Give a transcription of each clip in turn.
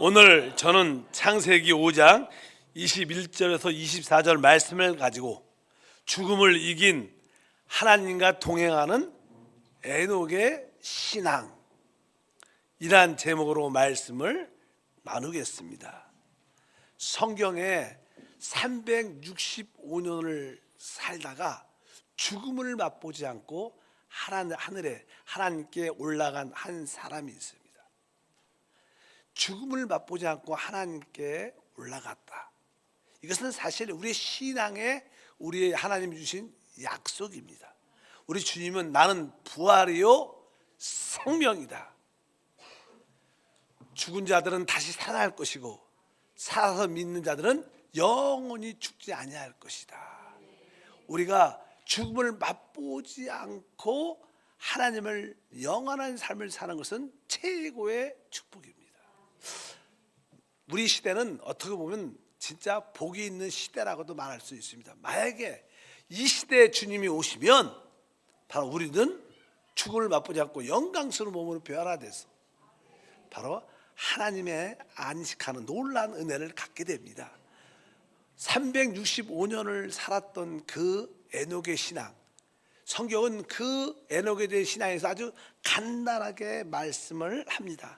오늘 저는 창세기 5장 21절에서 24절 말씀을 가지고 죽음을 이긴 하나님과 동행하는 에녹의 신앙, 이란 제목으로 말씀을 나누겠습니다. 성경에 365년을 살다가 죽음을 맛보지 않고 하늘에 하나님께 올라간 한 사람이 있습니다. 죽음을 맛보지 않고 하나님께 올라갔다. 이것은 사실 우리 신앙에 우리의 하나님이 주신 약속입니다. 우리 주님은 나는 부활이요 생명이다. 죽은 자들은 다시 살아날 것이고 살아서 믿는 자들은 영원히 죽지 아니할 것이다. 우리가 죽음을 맛보지 않고 하나님을 영원한 삶을 사는 것은 최고의 축복입니다. 우리 시대는 어떻게 보면 진짜 복이 있는 시대라고도 말할 수 있습니다. 만약에 이 시대에 주님이 오시면 바로 우리는 죽음을 맛보지 않고 영광스러운 몸으로 변화돼서 바로 하나님의 안식하는 놀라운 은혜를 갖게 됩니다. 365년을 살았던 그 에녹의 신앙, 성경은 그 에녹에 대한 신앙에서 아주 간단하게 말씀을 합니다.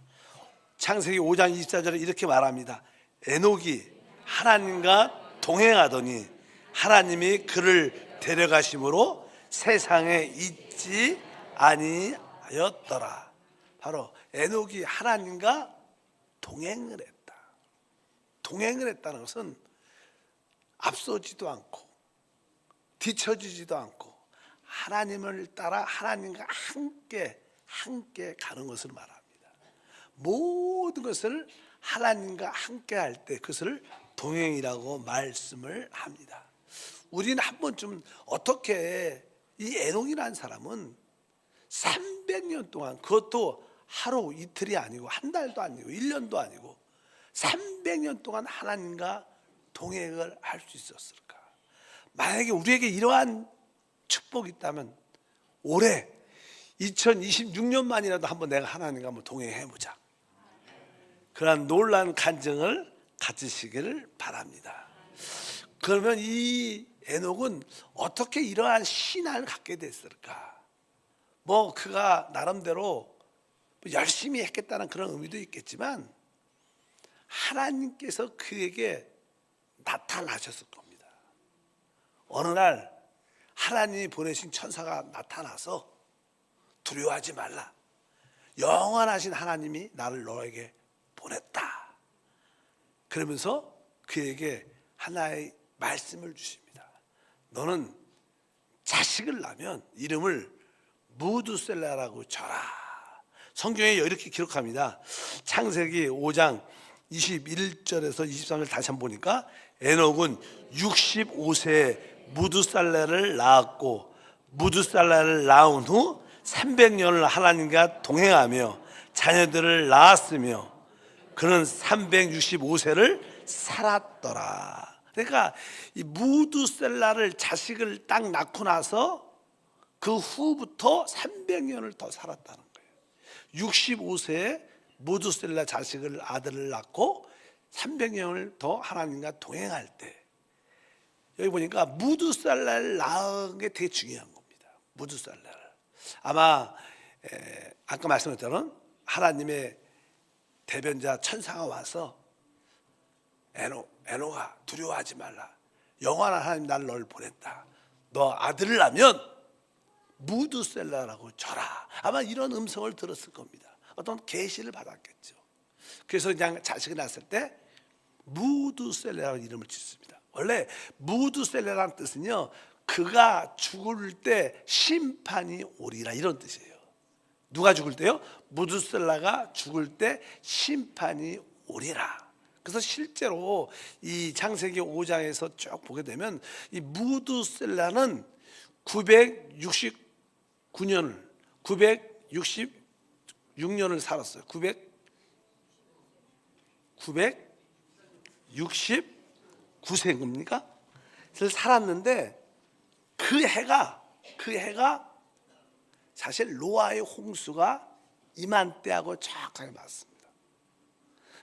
창세기 5장 24절에 이렇게 말합니다. 에녹이 하나님과 동행하더니 하나님이 그를 데려가심으로 세상에 있지 아니하였더라. 바로 에녹이 하나님과 동행을 했다. 동행을 했다는 것은 앞서지도 않고 뒤처지지도 않고 하나님을 따라 하나님과 함께 가는 것을 말합니다. 모든 것을 하나님과 함께 할 때 그것을 동행이라고 말씀을 합니다. 우리는 한 번쯤 어떻게 이 에녹이라는 사람은 300년 동안, 그것도 하루 이틀이 아니고 한 달도 아니고 1년도 아니고 300년 동안 하나님과 동행을 할 수 있었을까? 만약에 우리에게 이러한 축복이 있다면 올해 2026년만이라도 한번 내가 하나님과 한번 동행해보자. 그러한 놀라운 간증을 가지시기를 바랍니다. 그러면 이 에녹은 어떻게 이러한 신앙을 갖게 됐을까? 뭐 그가 나름대로 열심히 했겠다는 그런 의미도 있겠지만 하나님께서 그에게 나타나셨을 겁니다. 어느 날 하나님이 보내신 천사가 나타나서 두려워하지 말라. 영원하신 하나님이 나를 너에게 보냈다. 그러면서 그에게 하나의 말씀을 주십니다. 너는 자식을 낳으면 이름을 무두셀라라고 져라. 성경에 이렇게 기록합니다. 창세기 5장 21절에서 23절 다시 한번 보니까 에녹은 65세에 무두살라를 낳았고 무두살라를 낳은 후 300년을 하나님과 동행하며 자녀들을 낳았으며 그는 365세를 살았더라. 그러니까 이 무두셀라를 자식을 딱 낳고 나서 그 후부터 300년을 더 살았다는 거예요. 65세에 무두셀라 자식을 아들을 낳고 300년을 더 하나님과 동행할 때 여기 보니까 무두셀라를 낳은 게 되게 중요한 겁니다. 무두셀라를 아마 아까 말씀드렸던 하나님의 대변자 천사가 와서 에녹아 두려워하지 말라. 영원한 하나님 나를 너를 보냈다. 너 아들을 낳으면 무두셀라라고 져라. 아마 이런 음성을 들었을 겁니다. 어떤 계시를 받았겠죠. 그래서 그냥 자식을 낳았을 때 무두셀라라는 이름을 짓습니다. 원래 무두셀라라는 뜻은요, 그가 죽을 때 심판이 오리라 이런 뜻이에요. 누가 죽을 때요? 무두셀라가 죽을 때 심판이 오리라. 그래서 실제로 이 창세기 5장에서 쭉 보게 되면 이 무두셀라는 966년을 살았어요. 969세입니까? 살았는데 그 해가 사실 노아의 홍수가 이맘때하고 정확하게 맞습니다.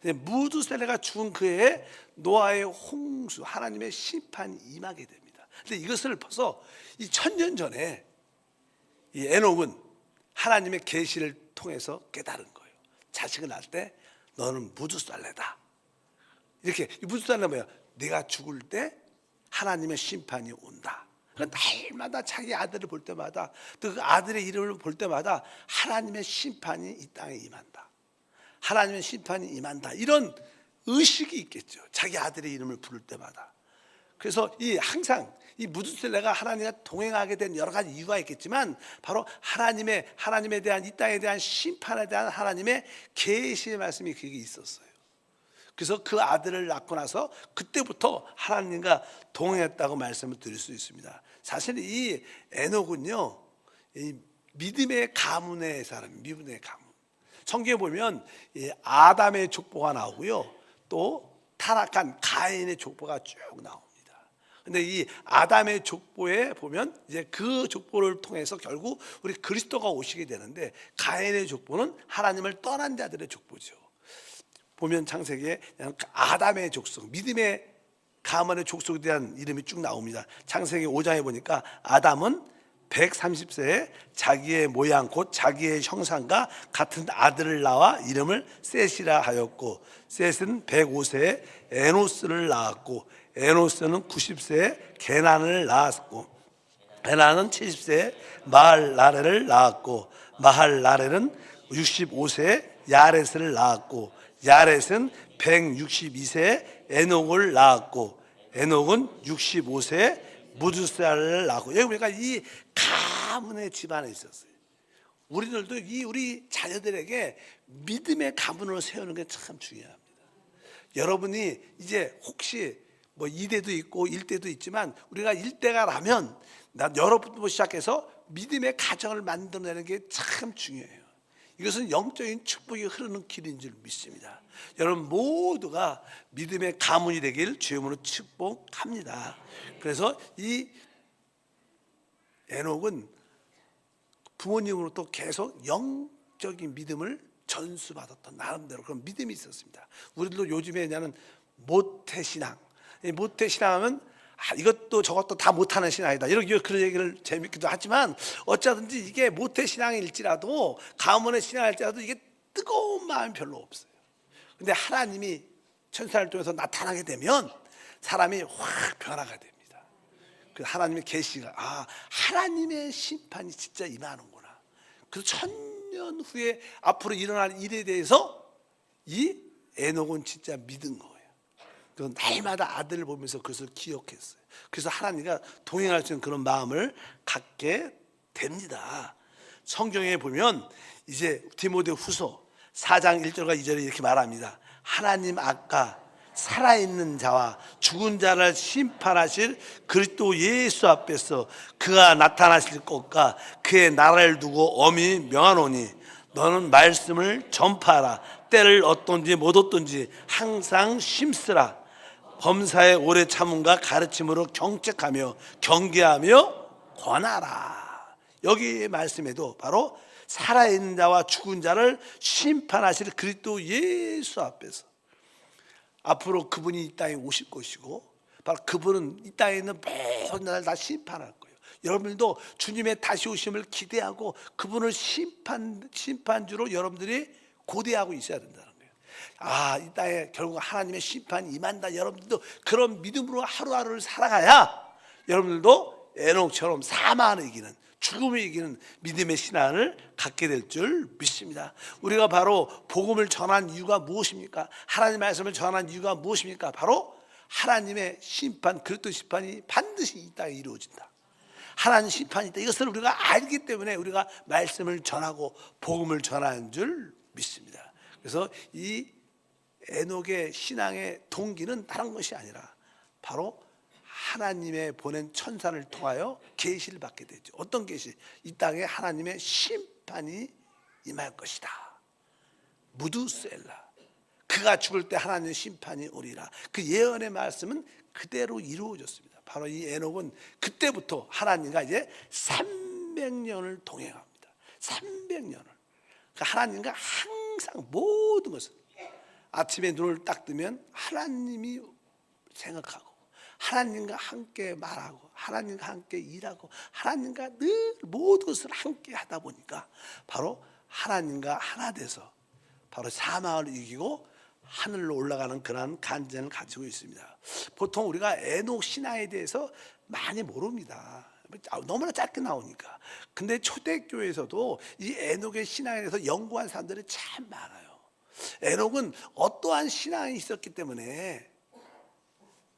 무두셀레가 죽은 그해 노아의 홍수, 하나님의 심판이 임하게 됩니다. 근데 이것을 벌써 이 1000년 전에 이 에녹은 하나님의 계시를 통해서 깨달은 거예요. 자식을 낳을 때 너는 무두살레다. 이렇게 무두살레는 뭐야? 내가 죽을 때 하나님의 심판이 온다. 날마다 자기 아들을 볼 때마다 또 그 아들의 이름을 볼 때마다 하나님의 심판이 이 땅에 임한다. 하나님의 심판이 임한다. 이런 의식이 있겠죠. 자기 아들의 이름을 부를 때마다. 그래서 항상 이 무두셀레가 하나님과 동행하게 된 여러 가지 이유가 있겠지만 바로 하나님에 대한 이 땅에 대한 심판에 대한 하나님의 계시의 말씀이 그게 있었어요. 그래서 그 아들을 낳고 나서 그때부터 하나님과 동행했다고 말씀을 드릴 수 있습니다. 사실 이 에녹은요, 이 믿음의 가문의 사람, 믿음의 가문. 성경에 보면 이 아담의 족보가 나오고요, 또 타락한 가인의 족보가 쭉 나옵니다. 근데 이 아담의 족보에 보면 이제 그 족보를 통해서 결국 우리 그리스도가 오시게 되는데, 가인의 족보는 하나님을 떠난 자들의 족보죠. 보면 창세기에 아담의 족속, 믿음의 가문의 족속에 대한 이름이 쭉 나옵니다. 창세기 5장에 보니까 아담은 130세에 자기의 모양 곧 자기의 형상과 같은 아들을 낳아 이름을 셋이라 하였고, 셋은 105세에 에노스를 낳았고, 에노스는 90세에 게난을 낳았고, 게난은 70세에 마할라렐을 낳았고, 마할라렐은 65세에 야렛을 낳았고, 야렛은 162세에 에녹을 낳았고, 에녹은 65세에 무두살레를 낳고. 여기 보니까 이 가문의 집안에 있었어요. 우리들도 우리 자녀들에게 믿음의 가문을 세우는 게 참 중요합니다. 여러분이 이제 혹시 뭐 2대도 있고 1대도 있지만 우리가 1대가 라면 여러분부터 시작해서 믿음의 가정을 만들어내는 게 참 중요해요. 이것은 영적인 축복이 흐르는 길인 줄 믿습니다. 여러분 모두가 믿음의 가문이 되길 주님으로 축복합니다. 그래서 이 에녹은 부모님으로부터 계속 영적인 믿음을 전수받았던 나름대로 그런 믿음이 있었습니다. 우리들도 요즘에 그냥 모태신앙, 모태신앙하면 이것도 저것도 다 못하는 신앙이다, 이렇게 그런 얘기를 재밌기도 하지만, 어쩌든지 이게 모태신앙일지라도 가문의 신앙일지라도 이게 뜨거운 마음이 별로 없어요. 근데 하나님이 천사를 통해서 나타나게 되면 사람이 확 변화가 됩니다. 그 하나님의 계시가 하나님의 심판이 진짜 임하는구나. 그래서 1000년 후에 앞으로 일어날 일에 대해서 이 에녹은 진짜 믿은 거예요. 그래서 날마다 아들을 보면서 그것을 기억했어요. 그래서 하나님과 동행할 수 있는 그런 마음을 갖게 됩니다. 성경에 보면 이제 디모데후서 4장 1절과 2절에 이렇게 말합니다. 하나님 아까 살아있는 자와 죽은 자를 심판하실 그리스도 예수 앞에서 그가 나타나실 것과 그의 나라를 두고 엄히 명하노니 너는 말씀을 전파하라. 때를 어떤지 못 어떤지 항상 심쓰라. 범사의 오래 참음과 가르침으로 경책하며 경계하며 권하라. 여기 말씀에도 바로 살아있는 자와 죽은 자를 심판하실 그리스도 예수 앞에서 앞으로 그분이 이 땅에 오실 것이고, 바로 그분은 이 땅에 있는 모든 나라를 다 심판할 거예요. 여러분들도 주님의 다시 오심을 기대하고 그분을 심판주로 여러분들이 고대하고 있어야 된다는 거예요. 이 땅에 결국 하나님의 심판이 임한다. 여러분들도 그런 믿음으로 하루하루를 살아가야 여러분들도 에녹처럼 사망을 이기는, 죽음을 이기는 믿음의 신앙을 갖게 될 줄 믿습니다. 우리가 바로 복음을 전한 이유가 무엇입니까? 하나님의 말씀을 전한 이유가 무엇입니까? 바로 하나님의 심판, 그리스도 심판이 반드시 이 땅에 이루어진다. 하나님 심판이 있다. 이것을 우리가 알기 때문에 우리가 말씀을 전하고 복음을 전하는 줄 믿습니다. 그래서 이 에녹의 신앙의 동기는 다른 것이 아니라 바로 하나님의 보낸 천사를 통하여 계시를 받게 되죠. 어떤 계시? 이 땅에 하나님의 심판이 임할 것이다. 무두셀라. 그가 죽을 때 하나님의 심판이 오리라. 그 예언의 말씀은 그대로 이루어졌습니다. 바로 이 에녹은 그때부터 하나님과 이제 300년을 동행합니다. 300년을. 그러니까 하나님과 항상 모든 것을 아침에 눈을 딱 뜨면 하나님이 생각하고 하나님과 함께 말하고 하나님과 함께 일하고 하나님과 늘 모든 것을 함께 하다 보니까 바로 하나님과 하나 돼서 바로 사망을 이기고 하늘로 올라가는 그러한 간증을 가지고 있습니다. 보통 우리가 에녹 신화에 대해서 많이 모릅니다. 너무나 짧게 나오니까. 근데 초대교회에서도 이 에녹의 신화에 대해서 연구한 사람들이 참 많아요. 에녹은 어떠한 신앙이 있었기 때문에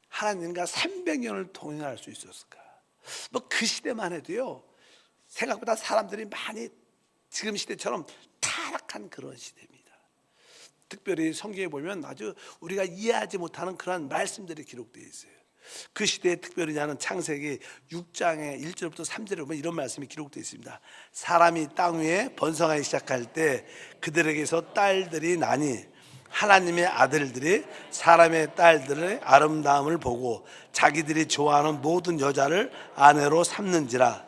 하나님과 300년을 동행할 수 있었을까? 뭐 그 시대만 해도요, 생각보다 사람들이 많이 지금 시대처럼 타락한 그런 시대입니다. 특별히 성경에 보면 아주 우리가 이해하지 못하는 그런 말씀들이 기록되어 있어요. 그 시대에 특별히 나는 창세기 6장의 1절부터 3절에 보면 이런 말씀이 기록되어 있습니다. 사람이 땅 위에 번성하기 시작할 때 그들에게서 딸들이 나니 하나님의 아들들이 사람의 딸들의 아름다움을 보고 자기들이 좋아하는 모든 여자를 아내로 삼는지라.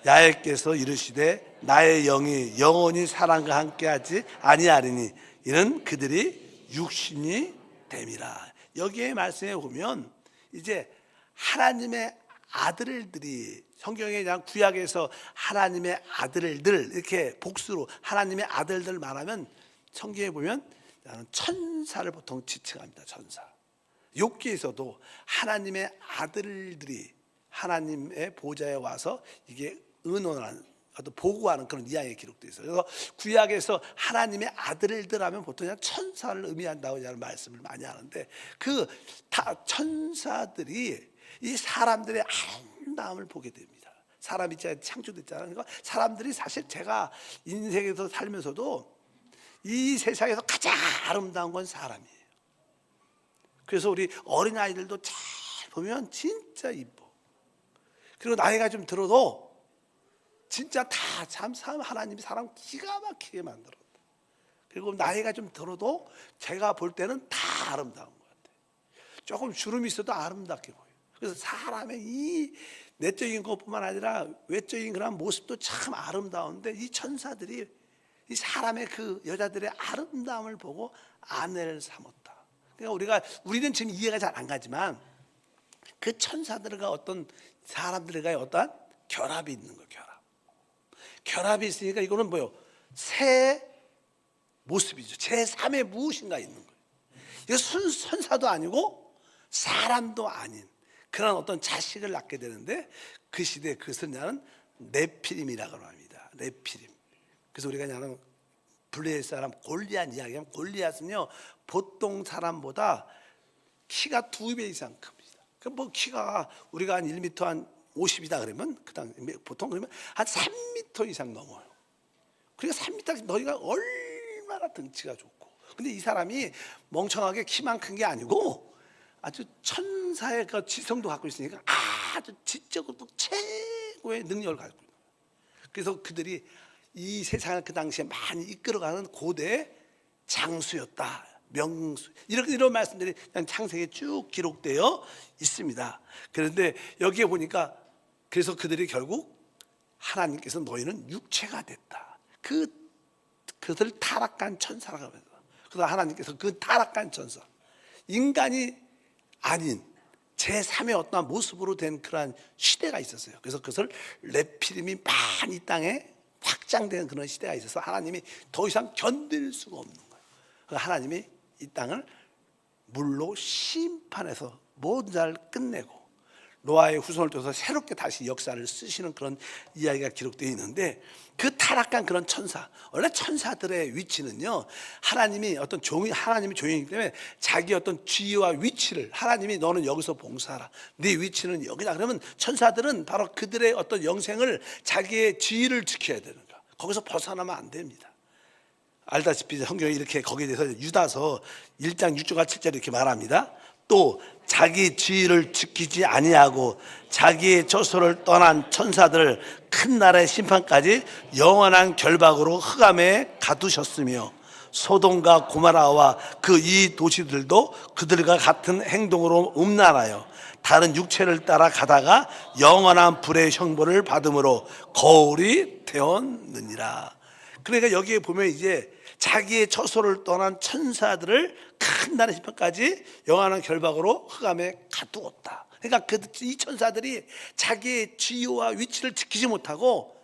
야훼께서 이르시되 나의 영이 영원히 사람과 함께하지 아니하리니 이는 그들이 육신이 됨이라. 여기에 말씀해 보면 이제 하나님의 아들들이 성경에 그냥 구약에서 하나님의 아들들 이렇게 복수로 하나님의 아들들 말하면 성경에 보면 천사를 보통 지칭합니다. 천사. 욥기에서도 하나님의 아들들이 하나님의 보좌에 와서 이게 의논하는 보고하는 그런 이야기가 기록되어 있어요. 그래서 구약에서 하나님의 아들들 하면 보통 그냥 천사를 의미한다고 말씀을 많이 하는데 그 천사들이 이 사람들의 아름다움을 보게 됩니다. 사람이 창조됐잖아요. 그러니까 사람들이 사실 제가 인생에서 살면서도 이 세상에서 가장 아름다운 건 사람이에요. 그래서 우리 어린아이들도 잘 보면 진짜 이뻐. 그리고 나이가 좀 들어도 진짜 다 참 하나님이 사람 기가 막히게 만들었다. 그리고 나이가 좀 들어도 제가 볼 때는 다 아름다운 것 같아요. 조금 주름이 있어도 아름답게 보여요. 그래서 사람의 이 내적인 것뿐만 아니라 외적인 그런 모습도 참 아름다운데 이 천사들이 이 사람의 그 여자들의 아름다움을 보고 아내를 삼았다. 그러니까 우리는 지금 이해가 잘 안 가지만 그 천사들과 어떤 사람들과의 어떤 결합이 있는 거예요. 결합이 있으니까 이거는 뭐요? 새 모습이죠. 제3의 무엇인가 있는 거예요. 이거 천사도 아니고 사람도 아닌 그런 어떤 자식을 낳게 되는데 그 시대에 그것을 나는 네피림이라고 합니다. 네피림. 그래서 우리가 나는 블레셋 사람 골리앗 이야기하면 골리앗은요 보통 사람보다 키가 2배 이상 큽니다. 그 뭐 키가 우리가 한 1m 한 50이다 그러면 그다음 보통 그러면 한 3m 이상 넘어요. 그러니까 3m 너희가 얼마나 덩치가 좋고. 근데 이 사람이 멍청하게 키만 큰 게 아니고 아주 천사의 그 지성도 갖고 있으니까 아주 지적으로 최고의 능력을 갖고 있는 거예요. 그래서 그들이 이 세상을 그 당시에 많이 이끌어가는 고대 장수였다. 명수 이런 말씀들이 그냥 창세기에 쭉 기록되어 있습니다. 그런데 여기에 보니까 그래서 그들이 결국 하나님께서 너희는 육체가 됐다. 그들 타락한 천사라고 합니다. 그래서 하나님께서 그 타락한 천사 인간이 아닌 제3의 어떤 모습으로 된 그러한 시대가 있었어요. 그래서 그것을 네피림이 많이 이 땅에 확장된 그런 시대가 있어서 하나님이 더 이상 견딜 수가 없는 거예요. 그래서 하나님이 이 땅을 물로 심판해서 모든 자를 끝내고 노아의 후손을 통해서 새롭게 다시 역사를 쓰시는 그런 이야기가 기록되어 있는데 그 타락한 그런 천사, 원래 천사들의 위치는요 하나님이 어떤 하나님이 종이기 때문에 자기 어떤 지위와 위치를 하나님이 너는 여기서 봉사하라, 네 위치는 여기다 그러면 천사들은 바로 그들의 어떤 영생을 자기의 지위를 지켜야 되는 거야. 거기서 벗어나면 안 됩니다. 알다시피 성경이 이렇게 거기에 대해서 유다서 1장 6절과 7절 이렇게 말합니다. 또 자기 지위를 지키지 아니하고 자기의 처소를 떠난 천사들을 큰 날의 심판까지 영원한 결박으로 흑암에 가두셨으며 소돔과 고모라와 그 이 도시들도 그들과 같은 행동으로 음란하여 다른 육체를 따라 가다가 영원한 불의 형벌을 받음으로 거울이 되었느니라. 그러니까 여기에 보면 이제 자기의 처소를 떠난 천사들을 큰 나라의 심판까지 영원한 결박으로 흑암에 가두었다. 그러니까 이 천사들이 자기의 지위와 위치를 지키지 못하고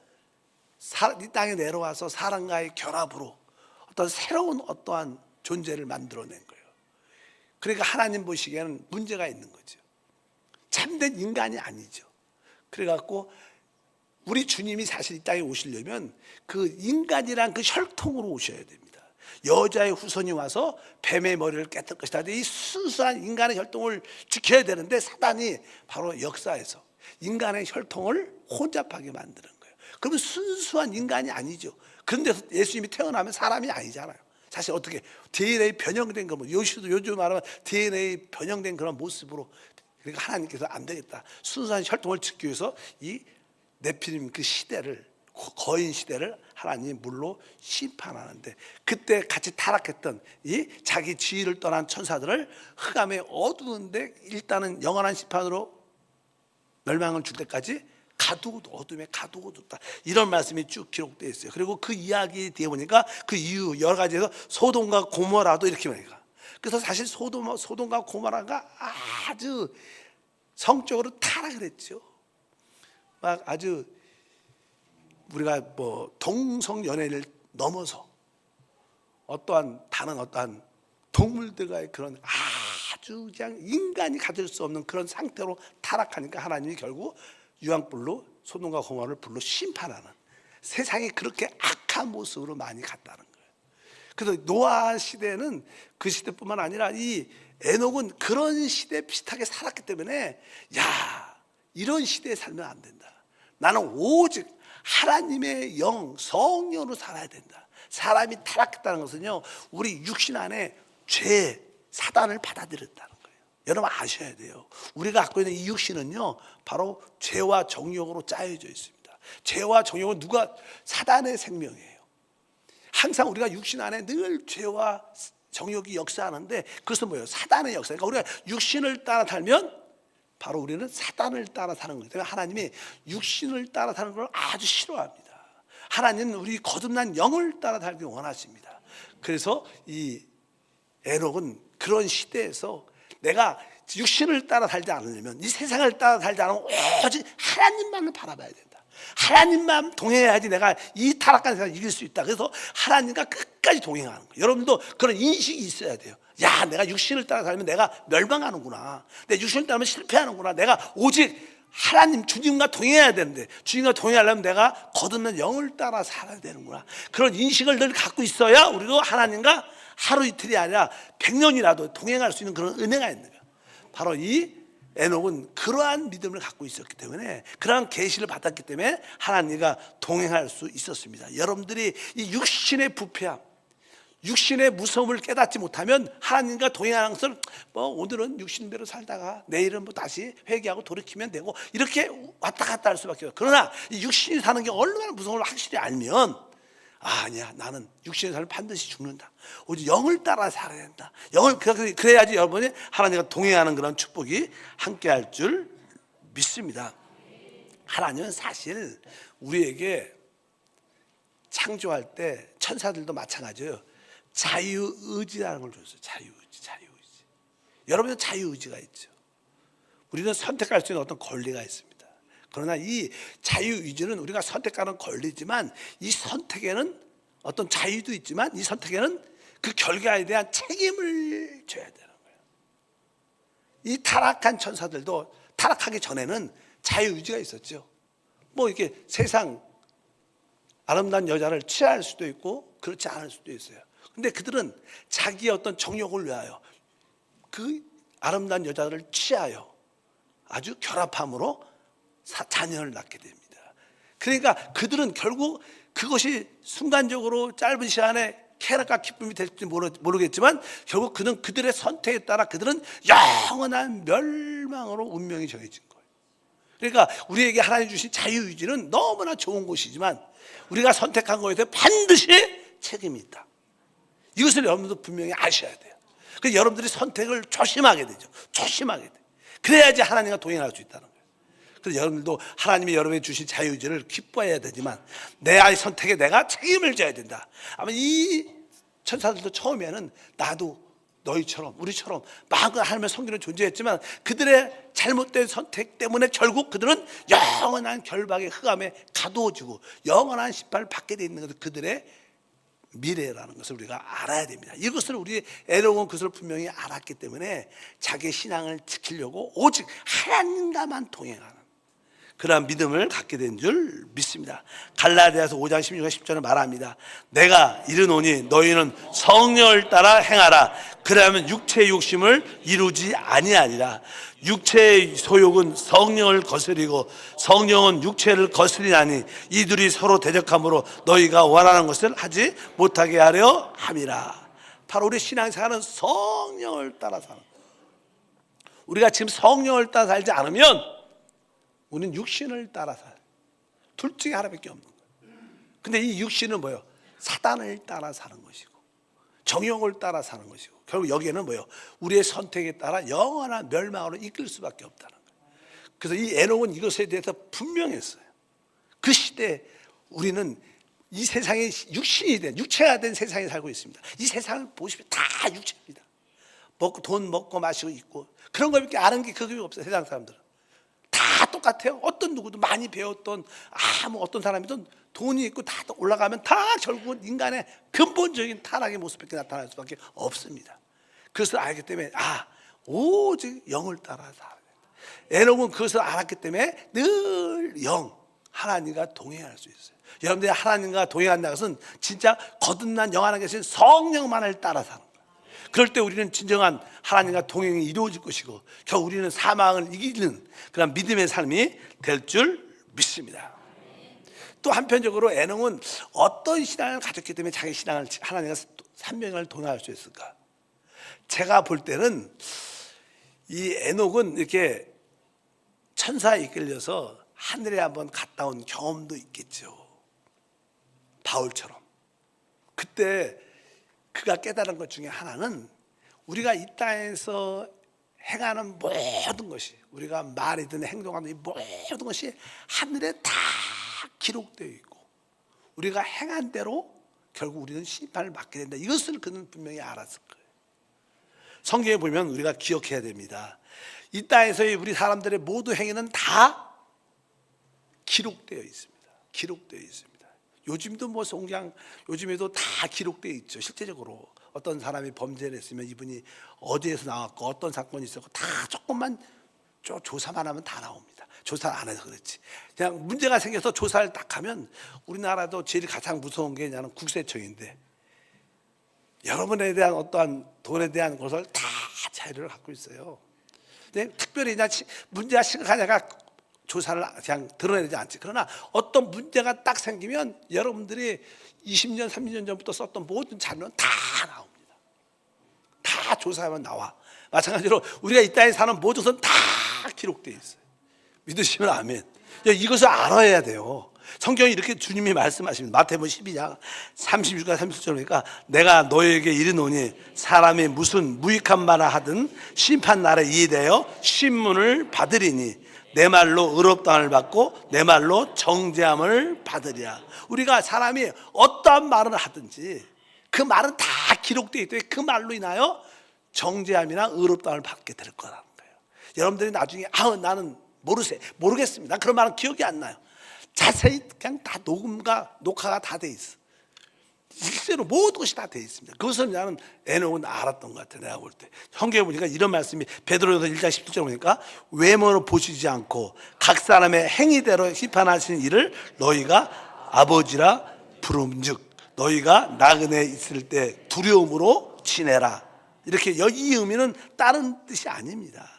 이 땅에 내려와서 사람과의 결합으로 어떤 새로운 어떠한 존재를 만들어낸 거예요. 그러니까 하나님 보시기에는 문제가 있는 거죠. 참된 인간이 아니죠. 그래갖고 우리 주님이 사실 이 땅에 오시려면 그 인간이란 그 혈통으로 오셔야 됩니다. 여자의 후손이 와서 뱀의 머리를 깨뜨릴 것이다. 이 순수한 인간의 혈통을 지켜야 되는데 사단이 바로 역사에서 인간의 혈통을 혼잡하게 만드는 거예요. 그러면 순수한 인간이 아니죠. 그런데 예수님이 태어나면 사람이 아니잖아요. 사실 어떻게 DNA 변형된 거, 요즘 말하면 DNA 변형된 그런 모습으로, 그러니까 하나님께서 안 되겠다. 순수한 혈통을 지키기 위해서 이 네피림 그 시대를, 거인 시대를 하나님이 물로 심판하는데, 그때 같이 타락했던 이 자기 지위를 떠난 천사들을 흑암에 어두운데 일단은 영원한 심판으로 멸망을 줄 때까지 가두고, 어둠에 가두고 뒀다. 이런 말씀이 쭉 기록되어 있어요. 그리고 그 이야기 뒤에 보니까 그 이유 여러 가지에서 소돔과 고모라도 이렇게 말해요. 그래서 사실 소돔과 고모라가 아주 성적으로 타락을 했죠. 막 아주 우리가 뭐 동성 연애를 넘어서 어떠한 다른 어떠한 동물들과의 그런 아주 그냥 인간이 가질 수 없는 그런 상태로 타락하니까 하나님이 결국 유황불로 소돔과 고모라를 불로 심판하는, 세상이 그렇게 악한 모습으로 많이 갔다는 거예요. 그래서 노아 시대는 그 시대뿐만 아니라 이 에녹은 그런 시대에 비슷하게 살았기 때문에, 야, 이런 시대에 살면 안 된다. 나는 오직 하나님의 영, 성령으로 살아야 된다. 사람이 타락했다는 것은요, 우리 육신 안에 죄, 사단을 받아들였다는 거예요. 여러분 아셔야 돼요. 우리가 갖고 있는 이 육신은요, 바로 죄와 정욕으로 짜여져 있습니다. 죄와 정욕은 사단의 생명이에요. 항상 우리가 육신 안에 늘 죄와 정욕이 역사하는데, 그것은 뭐예요? 사단의 역사. 그러니까 우리가 육신을 따라 살면 바로 우리는 사단을 따라 사는 거기 때문에 하나님이 육신을 따라 사는 걸 아주 싫어합니다. 하나님은 우리 거듭난 영을 따라 살기 원하십니다. 그래서 이 에녹은 그런 시대에서 내가 육신을 따라 살지 않으려면, 이 세상을 따라 살지 않으면 오직 하나님만을 바라봐야 된다. 하나님만 동행해야지 내가 이 타락한 세상을 이길 수 있다. 그래서 하나님과 끝까지 동행하는 거예요. 여러분도 그런 인식이 있어야 돼요. 야, 내가 육신을 따라 살면 내가 멸망하는구나. 내 육신을 따르면 실패하는구나. 내가 오직 하나님, 주님과 동행해야 되는데, 주님과 동행하려면 내가 거듭난 영을 따라 살아야 되는구나. 그런 인식을 늘 갖고 있어야 우리도 하나님과 하루 이틀이 아니라 100년이라도 동행할 수 있는 그런 은혜가 있는 거예요. 바로 이 에녹은 그러한 믿음을 갖고 있었기 때문에, 그러한 계시를 받았기 때문에 하나님과 동행할 수 있었습니다. 여러분들이 이 육신의 부패함, 육신의 무서움을 깨닫지 못하면 하나님과 동행하는 것을 뭐 오늘은 육신대로 살다가 내일은 뭐 다시 회개하고 돌이키면 되고, 이렇게 왔다 갔다 할 수밖에 없어요. 그러나 이 육신이 사는 게 얼마나 무서운 걸 확실히 알면, 아니야, 나는 육신에 살면 반드시 죽는다. 오직 영을 따라 살아야 된다. 그래야지 여러분이 하나님과 동행하는 그런 축복이 함께할 줄 믿습니다. 하나님은 사실 우리에게 창조할 때 천사들도 마찬가지예요. 자유의지라는 걸 줬어요. 자유의지. 여러분은 자유의지가 있죠. 우리는 선택할 수 있는 어떤 권리가 있습니다. 그러나 이 자유의지는 우리가 선택하는 권리지만, 이 선택에는 어떤 자유도 있지만, 이 선택에는 그 결과에 대한 책임을 져야 되는 거예요. 이 타락한 천사들도 타락하기 전에는 자유의지가 있었죠. 뭐 이렇게 세상 아름다운 여자를 취할 수도 있고 그렇지 않을 수도 있어요. 근데 그들은 자기의 어떤 정욕을 위하여 그 아름다운 여자를 취하여 아주 결합함으로 자녀를 낳게 됩니다. 그러니까 그들은 결국 그것이 순간적으로 짧은 시간에 쾌락과 기쁨이 될지 모르겠지만, 결국 그들의 선택에 따라 그들은 영원한 멸망으로 운명이 정해진 거예요. 그러니까 우리에게 하나님 주신 자유의지는 너무나 좋은 것이지만, 우리가 선택한 것에 대해 반드시 책임이 있다. 이것을 여러분도 분명히 아셔야 돼요. 그래서 여러분들이 선택을 조심하게 되죠. 조심하게 돼. 그래야지 하나님과 동행할 수 있다는 거예요. 그래서 여러분들도 하나님이 여러분에게 주신 자유의지를 기뻐해야 되지만, 내 아이 선택에 내가 책임을 져야 된다. 아마 이 천사들도 처음에는 나도 너희처럼 우리처럼 마음껏 하나님의 성기는 존재했지만 그들의 잘못된 선택 때문에 결국 그들은 영원한 결박의 흑암에 가두어지고 영원한 심판을 받게 돼 있는 것은 그들의 미래라는 것을 우리가 알아야 됩니다. 이것을 우리 에녹은 그것을 분명히 알았기 때문에 자기의 신앙을 지키려고 오직 하나님과만 동행하는 그러한 믿음을 갖게 된 줄 믿습니다. 갈라디아서 5장 16절 10절을 말합니다. 내가 이르노니 너희는 성령을 따라 행하라. 그러면 육체의 욕심을 이루지 아니하리라. 육체의 소욕은 성령을 거스리고 성령은 육체를 거스리나니 이들이 서로 대적함으로 너희가 원하는 것을 하지 못하게 하려 함이라. 바로 우리 신앙생활은 성령을 따라 사는, 우리가 지금 성령을 따라 살지 않으면 우리는 육신을 따라 살아요. 둘 중에 하나밖에 없는 거예요. 근데 이 육신은 뭐예요? 사단을 따라 사는 것이고 정욕을 따라 사는 것이고 결국 여기에는 뭐예요? 우리의 선택에 따라 영원한 멸망으로 이끌 수밖에 없다는 거예요. 그래서 이 에녹은 이것에 대해서 분명했어요. 그 시대에 우리는 이 세상에 육신이 된, 육체가 된 세상에 살고 있습니다. 이 세상을 보시면 다 육체입니다. 돈 먹고 마시고 있고 그런 거밖에 아는 게 그게 없어요. 세상 사람들은 다 똑같아요. 어떤 누구도 많이 배웠던 어떤 사람이든 돈이 있고 다 올라가면 다 결국은 인간의 근본적인 타락의 모습밖에 나타날 수밖에 없습니다. 그것을 알기 때문에 오직 영을 따라 살아야 된다. 에녹은 그것을 알았기 때문에 늘 하나님과 동행할 수 있어요. 여러분들이 하나님과 동행한다는 것은 진짜 거듭난 영 안에 계신 성령만을 따라 사는 거예요. 그럴 때 우리는 진정한 하나님과 동행이 이루어질 것이고 결국 우리는 사망을 이기는 그런 믿음의 삶이 될 줄 믿습니다. 또 한편적으로 에녹은 어떤 신앙을 가졌기 때문에 자기 신앙을 하나님과 300년을 동행할 수 있을까? 제가 볼 때는 이 에녹은 이렇게 천사에 이끌려서 하늘에 한번 갔다 온 경험도 있겠죠. 바울처럼. 그때 그가 깨달은 것 중에 하나는 우리가 이 땅에서 행하는 모든 것이, 우리가 말이든 행동하는 이 모든 것이 하늘에 다 기록되어 있고 우리가 행한 대로 결국 우리는 심판을 받게 된다. 이것을 그는 분명히 알았을 거예요. 성경에 보면 우리가 기억해야 됩니다. 이 땅에서의 우리 사람들의 모두 행위는 다 기록되어 있습니다. 기록되어 있습니다. 요즘도 요즘에도 다 기록되어 있죠. 실제적으로 어떤 사람이 범죄를 했으면 이분이 어디에서 나왔고 어떤 사건이 있었고 다 조금만 조사만 하면 다 나옵니다. 조사를 안 해서 그렇지. 그냥 문제가 생겨서 조사를 딱 하면 우리나라도 제일 가장 무서운 게 그냥 국세청인데 여러분에 대한 어떠한 돈에 대한 것을 다 자료를 갖고 있어요. 근데 특별히 그냥 문제가 심각하냐가 조사를 그냥 드러내지 않지. 그러나 어떤 문제가 딱 생기면 여러분들이 20년, 30년 전부터 썼던 모든 자료는 다 나옵니다. 다 조사하면 나와. 마찬가지로 우리가 이 땅에 사는 모든 것은 다 기록되어 있어요. 믿으시면 아멘. 이것을 알아야 돼요. 성경이 이렇게 주님이 말씀하십니다. 마태복음 12장 36과 37절 보니까 내가 너에게 이르노니 사람이 무슨 무익한 말을 하든 심판 날에 이에대하여 신문을 받으리니 내 말로 의롭다함을 받고 내 말로 정죄함을 받으리라. 우리가 사람이 어떠한 말을 하든지 그 말은 다 기록되어 있기 때문에 그 말로 인하여 정죄함이나 의롭다함을 받게 될 거라는 거예요. 여러분들이 나중에 나는 모르겠습니다. 그런 말은 기억이 안 나요. 자세히 그냥 다 녹화가 다 돼 있어. 실제로 모든 것이 다 돼 있습니다. 그것을 나는 에녹은 알았던 것 같아요. 내가 볼 때 성경에 보니까 이런 말씀이 베드로전서 1장 17절 보니까 외모로 보시지 않고 각 사람의 행위대로 심판하시는 일을 너희가 아버지라 부름즉 너희가 나그네 있을 때 두려움으로 지내라. 이렇게 이 의미는 다른 뜻이 아닙니다.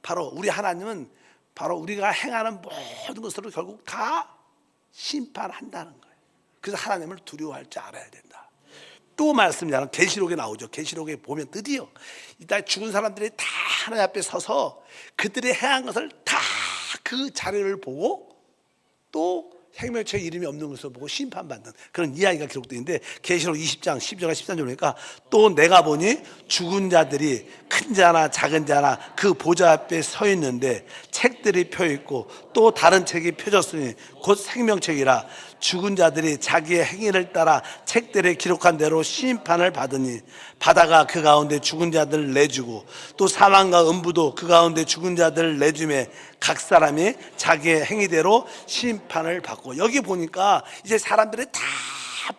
바로 우리 하나님은 바로 우리가 행하는 모든 것으로 결국 다 심판한다는 거예요. 그래서 하나님을 두려워할 줄 알아야 된다. 또 말씀이잖아요. 계시록에 나오죠. 계시록에 보면 드디어 이따 죽은 사람들이 다 하나님 앞에 서서 그들이 행한 것을 다 그 자료를 보고 또 생명체 이름이 없는 것을 보고 심판받는 그런 이야기가 기록되어 있는데 계시록 20장 12절과 13절 보니까 또 내가 보니 죽은 자들이 큰 자나 작은 자나 그 보좌 앞에 서 있는데 책들이 펴 있고 또 다른 책이 펴졌으니 곧 생명책이라 죽은 자들이 자기의 행위를 따라 책들에 기록한 대로 심판을 받으니 바다가 그 가운데 죽은 자들을 내주고 또 사망과 음부도 그 가운데 죽은 자들을 내주매 각 사람이 자기의 행위대로 심판을 받고. 여기 보니까 이제 사람들이 다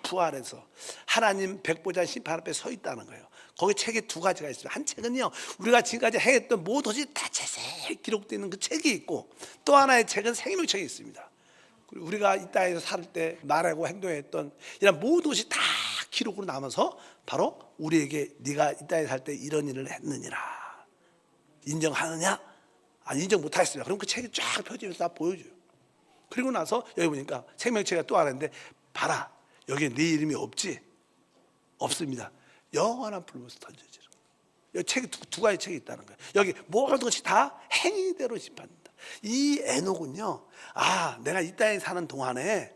부활해서 하나님 백보자 심판 앞에 서 있다는 거예요. 거기 책에 두 가지가 있어요. 한 책은요, 우리가 지금까지 행했던 모든 것이 다 자세히 기록되어 있는 그 책이 있고, 또 하나의 책은 생명책이 있습니다. 그리고 우리가 이 땅에서 살 때 말하고 행동했던 이런 모든 것이 다 기록으로 남아서 바로 우리에게 네가 이 땅에 살 때 이런 일을 했느니라 인정하느냐? 아니, 인정 못하겠습니다. 그럼 그 책이 쫙 펴지면서 다 보여줘요. 그리고 나서 여기 보니까 생명책이 또 하나인데, 봐라, 여기에 네 이름이 없지? 없습니다. 영원한 불못에 던져지라. 여기 책이 두 가지 책이 있다는 거예요. 여기 모든 것이 다 행위대로 심판된다. 이 에녹은요, 내가 이 땅에 사는 동안에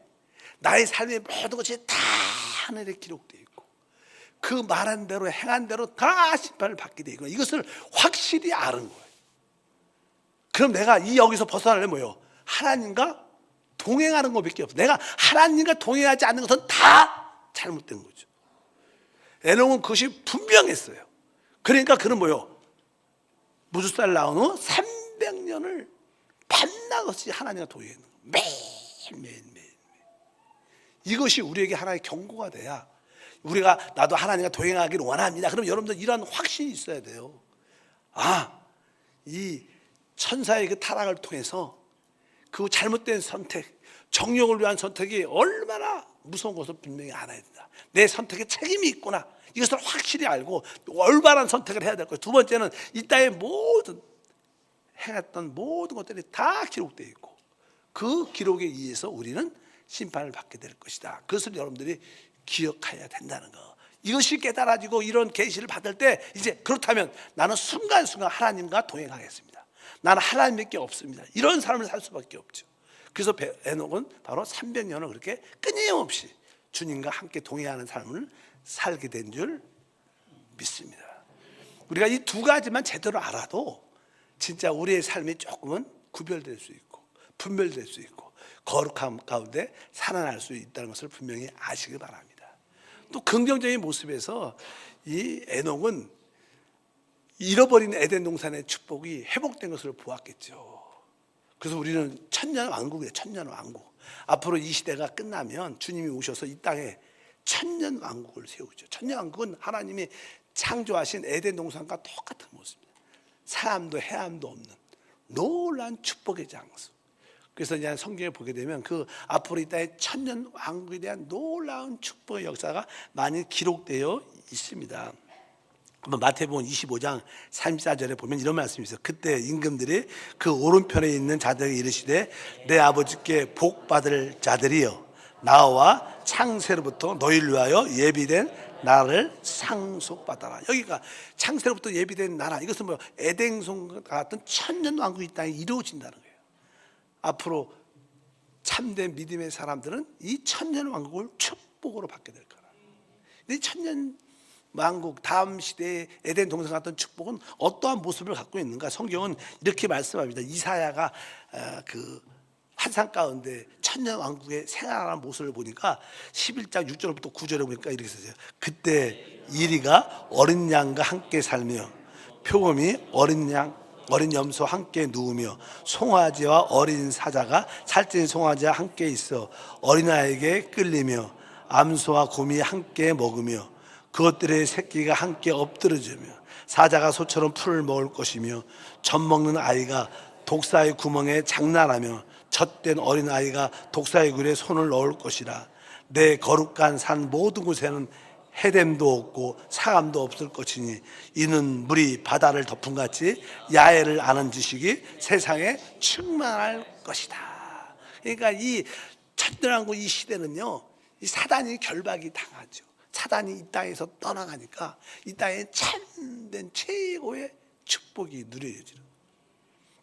나의 삶의 모든 것이 다 하늘에 기록되어 있고 그 말한 대로 행한 대로 다 심판을 받게 되어 있고, 이것을 확실히 아는 거예요. 그럼 내가 이 여기서 벗어나려면 뭐예요? 하나님과 동행하는 것밖에 없어. 내가 하나님과 동행하지 않는 것은 다 잘못된 거죠. 에녹은 그것이 분명했어요. 그러니까 그는 뭐요? 무주살 나온 후 300년을 밤낮 없이 하나님과 동행하는 거예요. 매일. 이것이 우리에게 하나의 경고가 돼야 우리가 나도 하나님과 동행하기를 원합니다. 그럼 여러분들 이러한 확신이 있어야 돼요. 이 천사의 그 타락을 통해서 그 잘못된 선택, 정욕을 위한 선택이 얼마나 무서운 것을 분명히 알아야 된다. 내 선택에 책임이 있구나, 이것을 확실히 알고 올바른 선택을 해야 될 거예요. 두 번째는 이 땅의 모든 행했던 모든 것들이 다 기록되어 있고 그 기록에 의해서 우리는 심판을 받게 될 것이다. 그것을 여러분들이 기억해야 된다는 거. 이것이 깨달아지고 이런 계시를 받을 때 이제 그렇다면 나는 순간순간 하나님과 동행하겠습니다. 나는 하나님밖에 없습니다. 이런 삶을 살 수밖에 없죠. 그래서 에녹은 바로 300년을 그렇게 끊임없이 주님과 함께 동행하는 삶을 살게 된 줄 믿습니다. 우리가 이 두 가지만 제대로 알아도 진짜 우리의 삶이 조금은 구별될 수 있고 분별될 수 있고 거룩함 가운데 살아날 수 있다는 것을 분명히 아시길 바랍니다. 또 긍정적인 모습에서 이 에녹은 잃어버린 에덴 동산의 축복이 회복된 것을 보았겠죠. 그래서 우리는 천년 왕국이에요. 천년 왕국. 앞으로 이 시대가 끝나면 주님이 오셔서 이 땅에 천년 왕국을 세우죠. 천년 왕국은 하나님이 창조하신 에덴 동산과 똑같은 모습입니다. 사람도 해함도 없는 놀라운 축복의 장소. 그래서 이제 성경에 보게 되면 그 앞으로 이 땅에 천년 왕국에 대한 놀라운 축복의 역사가 많이 기록되어 있습니다. 마태복음 25장 34절에 보면 이런 말씀이 있어요. 그때 임금들이 그 오른편에 있는 자들에게 이르시되 내 아버지께 복 받을 자들이여 나와 창세로부터 너희를 위하여 예비된 나라를 상속받아라. 여기가 창세로부터 예비된 나라, 이것은 뭐 에덴 같은 천년 왕국이 이 땅에 이루어진다는 거예요. 앞으로 참된 믿음의 사람들은 이 천년 왕국을 축복으로 받게 될 거라. 이 천년 왕국 다음 시대의 에덴 동산 같은 축복은 어떠한 모습을 갖고 있는가? 성경은 이렇게 말씀합니다. 이사야가 그 환상 가운데 천년 왕국의 생활하는 모습을 보니까 11장 6절부터 9절에 보니까 이렇게 써요. 그때 이리가 어린 양과 함께 살며 표범이 어린 염소 함께 누우며 송아지와 어린 사자가 살찐 송아지와 함께 있어 어린아이에게 끌리며 암소와 곰이 함께 먹으며 그것들의 새끼가 함께 엎드러지며 사자가 소처럼 풀을 먹을 것이며 젖 먹는 아이가 독사의 구멍에 장난하며 젖된 어린아이가 독사의 굴에 손을 넣을 것이라. 내 거룩한 산 모든 곳에는 해됨도 없고 사감도 없을 것이니 이는 물이 바다를 덮음같이 야해를 아는 지식이 세상에 충만할 것이다. 그러니까 이 천년왕국 이 시대는요, 이 사단이 결박이 당하죠. 사단이 이 땅에서 떠나가니까 이 땅에 참된 최고의 축복이 누려지는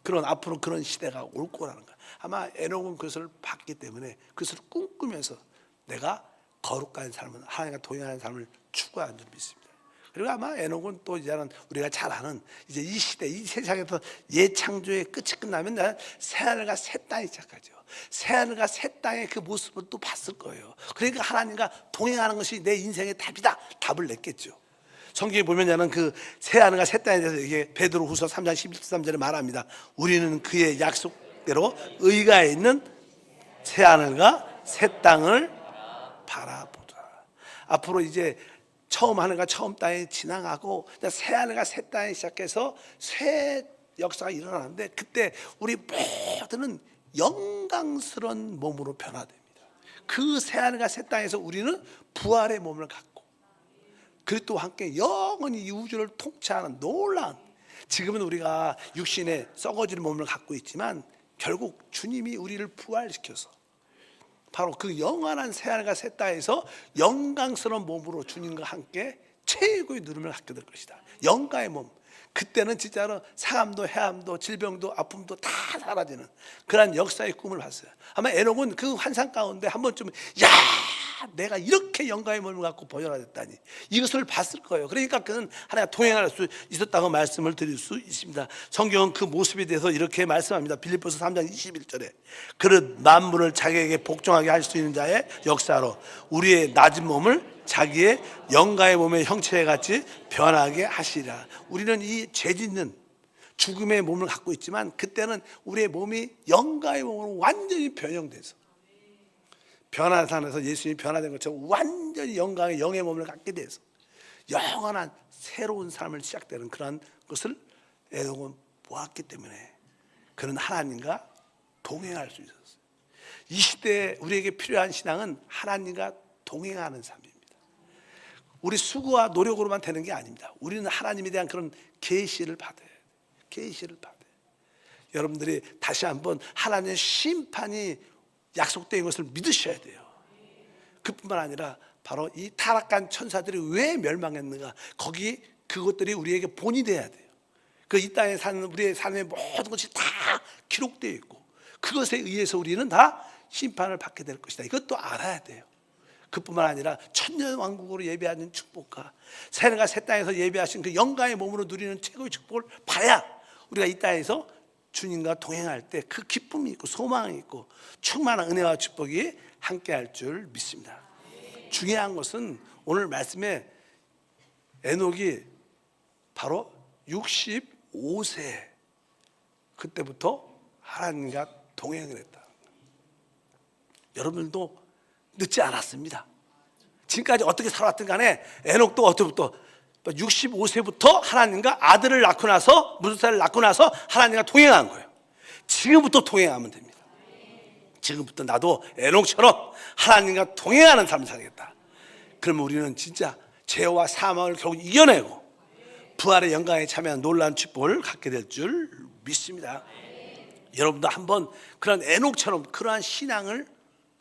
그런 앞으로 그런 시대가 올 거라는 거야. 아마 에녹은 그것을 봤기 때문에 그것을 꿈꾸면서 내가 거룩한 삶을 하나님과 동행하는 삶을 추구하는 줄 믿습니다. 그리고 아마 에녹은 또 이제는 우리가 잘 아는 이제 이 시대, 이 세상에서 예창조의 끝이 끝나면 새하늘과 새 땅이 시작하죠. 새하늘과 새 땅의 그 모습을 또 봤을 거예요. 그러니까 하나님과 동행하는 것이 내 인생의 답이다. 답을 냈겠죠. 성경에 보면은 그 새하늘과 새 땅에 대해서 이게 베드로후서 3장 11-13절에 말합니다. 우리는 그의 약속대로 의가 있는 새하늘과 새 땅을 바라보자. 앞으로 이제 처음 하늘과 처음 땅에 지나가고 새하늘과 새 땅에 시작해서 새 역사가 일어나는데, 그때 우리 모두는 영광스러운 몸으로 변화됩니다. 그 새하늘과 새 땅에서 우리는 부활의 몸을 갖고, 그리고 또 함께 영원히 이 우주를 통치하는 놀라운, 지금은 우리가 육신의 썩어지는 몸을 갖고 있지만 결국 주님이 우리를 부활시켜서 바로 그 영원한 새하늘과 새 땅에서 영광스러운 몸으로 주님과 함께 최고의 누림을 갖게 될 것이다. 영광의 몸. 그때는 진짜로 상함도 해함도 질병도 아픔도 다 사라지는 그런 역사의 꿈을 봤어요. 아마 에녹은 그 환상 가운데 한 번쯤 내가 이렇게 영광의 몸을 갖고 보존하였다니, 이것을 봤을 거예요. 그러니까 그는 하나가 동행할 수 있었다고 말씀을 드릴 수 있습니다. 성경은 그 모습에 대해서 이렇게 말씀합니다. 빌립보서 3장 21절에 그릇 만물을 자기에게 복종하게 할 수 있는 자의 역사로 우리의 낮은 몸을 자기의 영광의 몸의 형체에 같이 변하게 하시리라. 우리는 이 죄짓는 죽음의 몸을 갖고 있지만 그때는 우리의 몸이 영광의 몸으로 완전히 변형돼서, 변화산에서 예수님이 변화된 것처럼 완전히 영광의 영의 몸을 갖게 돼서 영원한 새로운 삶을 시작되는 그런 것을 에녹은 보았기 때문에 그는 하나님과 동행할 수 있었어요. 이 시대에 우리에게 필요한 신앙은 하나님과 동행하는 삶입니다. 우리 수고와 노력으로만 되는 게 아닙니다. 우리는 하나님에 대한 그런 계시를 받아야 돼요. 계시를 받아야 돼요. 여러분들이 다시 한번 하나님의 심판이 약속된 것을 믿으셔야 돼요. 그뿐만 아니라 바로 이 타락한 천사들이 왜 멸망했는가, 거기 그것들이 우리에게 본이 돼야 돼요. 그 이 땅에 사는 우리의 삶의 모든 것이 다 기록되어 있고 그것에 의해서 우리는 다 심판을 받게 될 것이다. 이것도 알아야 돼요. 그뿐만 아니라 천년 왕국으로 예배하는 축복과 새하늘과 새 땅에서 예배하신 그 영광의 몸으로 누리는 최고의 축복을 봐야 우리가 이 땅에서 주님과 동행할 때 그 기쁨이 있고 소망이 있고 충만한 은혜와 축복이 함께할 줄 믿습니다. 중요한 것은 오늘 말씀에 에녹이 바로 65세 그때부터 하나님과 동행을 했다. 여러분들도 늦지 않았습니다. 지금까지 어떻게 살아왔든 간에 에녹도 어때부터 65세부터 하나님과 아들을 낳고 나서, 무술사를 낳고 나서 하나님과 동행한 거예요. 지금부터 동행하면 됩니다. 지금부터 나도 에녹처럼 하나님과 동행하는 삶을 살겠다. 그러면 우리는 진짜 죄와 사망을 결국 이겨내고 부활의 영광에 참여한 놀라운 축복을 갖게 될 줄 믿습니다. 여러분도 한번 그런 에녹처럼 그러한 신앙을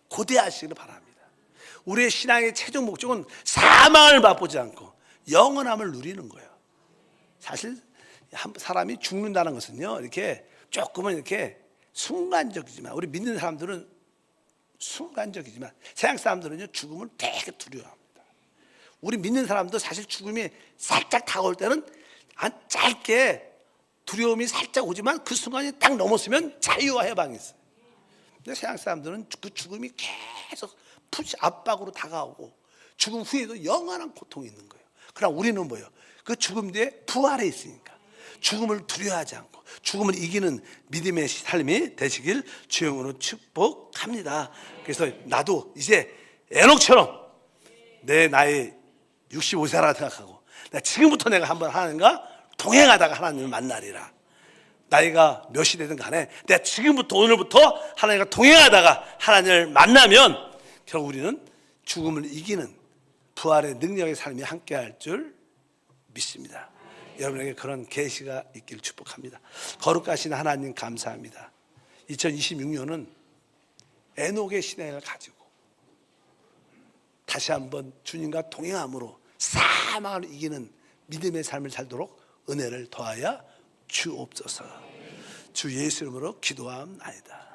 고대하시기를 바랍니다. 우리의 신앙의 최종 목적은 사망을 맛보지 않고 영원함을 누리는 거예요. 사실 한 사람이 죽는다는 것은요, 이렇게 조금은 이렇게 순간적이지만, 우리 믿는 사람들은 순간적이지만 세상 사람들은요 죽음을 되게 두려워합니다. 우리 믿는 사람도 사실 죽음이 살짝 다가올 때는 한 짧게 두려움이 살짝 오지만 그 순간이 딱 넘었으면 자유와 해방이 있어요. 근데 세상 사람들은 그 죽음이 계속 푸시 압박으로 다가오고 죽음 후에도 영원한 고통이 있는 거예요. 그러나 우리는 뭐예요? 그 죽음 뒤에 부활에 있으니까 죽음을 두려워하지 않고 죽음을 이기는 믿음의 삶이 되시길 주영으로 축복합니다. 그래서 나도 이제 에녹처럼 내 나이 65세라 생각하고 지금부터 내가 한번 하나님과 동행하다가 하나님을 만나리라. 나이가 몇이 되든 간에 내가 지금부터 오늘부터 하나님과 동행하다가 하나님을 만나면 결국 우리는 죽음을 이기는 부활의 능력의 삶이 함께할 줄 믿습니다. 여러분에게 그런 계시가 있길 축복합니다. 거룩하신 하나님 감사합니다. 2026년은 에녹의 신앙을 가지고 다시 한번 주님과 동행함으로 사망을 이기는 믿음의 삶을 살도록 은혜를 더하여 주옵소서. 주 예수 이름으로 기도하옵나이다.